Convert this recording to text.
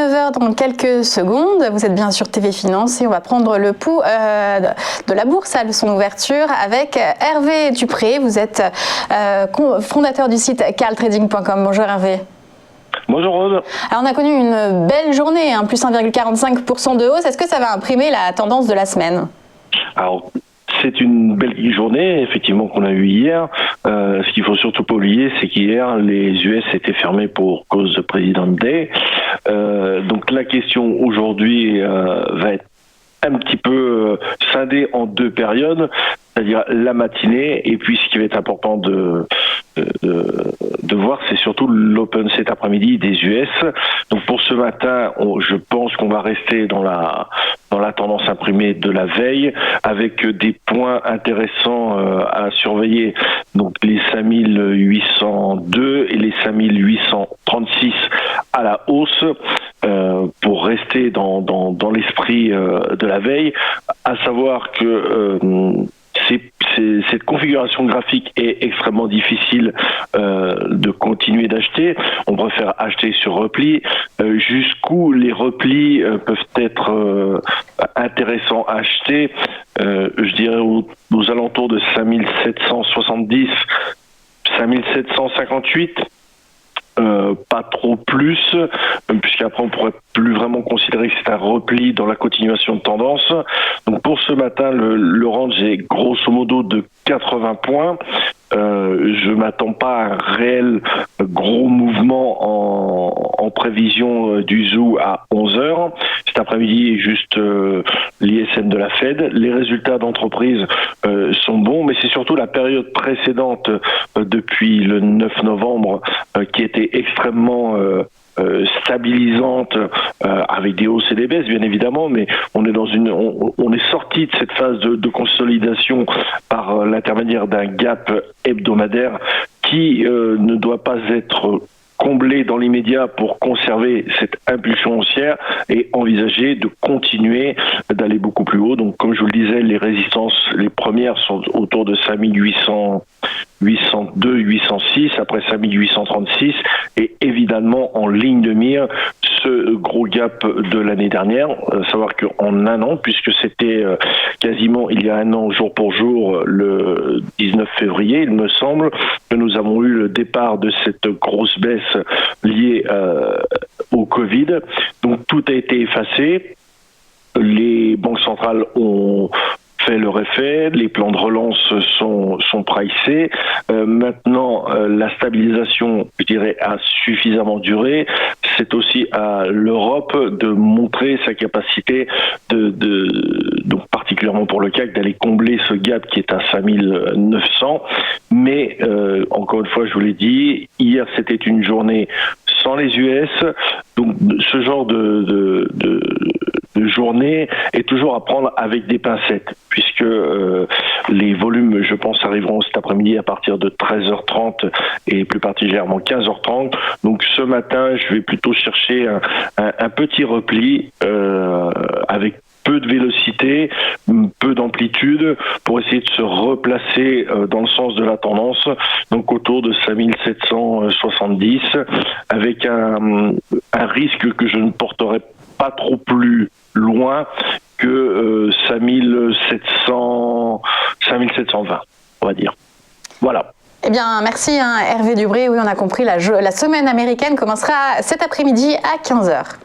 9h dans quelques secondes. Vous êtes bien sur TV Finance et on va prendre le pouls de la bourse à son ouverture avec Hervé Dupré. Vous êtes fondateur du site carltrading.com. Bonjour Hervé. Bonjour Rose. Alors on a connu une belle journée, plus 1,45% de hausse. Est-ce que ça va imprimer la tendance de la semaine? Alors, c'est une belle journée, effectivement, qu'on a eue hier. Ce qu'il faut surtout pas oublier, c'est qu'hier, les US étaient fermés pour cause de President Day. Donc la question aujourd'hui va être un petit peu scindée en deux périodes, c'est-à-dire la matinée, et puis ce qui va être important de voir, c'est surtout l'open cet après-midi des US. Donc pour ce matin, je pense qu'on va rester dans la tendance imprimée de la veille, avec des points intéressants à surveiller. Donc les 5802 et les 5836 à la hausse, pour rester dans l'esprit de la veille, à savoir que cette configuration graphique est extrêmement difficile de continuer d'acheter. On préfère acheter sur repli. Jusqu'où les replis peuvent être intéressants à acheter, je dirais aux alentours de 5770, 5758. Pas trop plus, puisqu'après on pourrait plus vraiment considérer que c'est un repli dans la continuation de tendance. Donc pour ce matin, le range est grosso modo de 80 points. Je m'attends pas à un réel gros mouvement en prévision du zoo à 11h. Cet après-midi, juste l'ISM de la Fed. Les résultats d'entreprise sont bons, mais c'est surtout la période précédente depuis le 9 novembre qui était extrêmement stabilisante, avec des hausses et des baisses bien évidemment, mais on est sorti de cette phase de consolidation par l'intermédiaire d'un gap hebdomadaire qui ne doit pas être comblé dans l'immédiat pour conserver cette impulsion haussière et envisager de continuer d'aller beaucoup plus haut. Donc comme je vous le disais, les résistances, les premières sont autour de 5802, 806, après 5836, et évidemment en ligne de mire ce gros gap de l'année dernière, savoir qu'en un an, puisque c'était quasiment il y a un an jour pour jour, le 19 février, il me semble que nous avons eu le départ de cette grosse baisse liée au Covid. Donc tout a été effacé. Les banques centrales ont fait leur effet, les plans de relance sont pricés. Maintenant, la stabilisation, je dirais, a suffisamment duré. C'est aussi à l'Europe de montrer sa capacité donc particulièrement pour le CAC, d'aller combler ce gap qui est à 5900. Mais encore une fois, je vous l'ai dit, hier c'était une journée sans les US. Donc ce genre de journée est toujours à prendre avec des pincettes, puisque les volumes, je pense, arriveront cet après-midi à partir de 13h30 et plus particulièrement 15h30. Donc ce matin, je vais plutôt chercher un petit repli avec peu de vélocité, peu d'amplitude, pour essayer de se replacer dans le sens de la tendance, donc autour de 5770, avec un risque que je ne porterai pas trop plus loin que 5720, on va dire. Voilà. Eh bien, merci Hervé Dupré. Oui, on a compris, la semaine américaine commencera cet après-midi à 15h.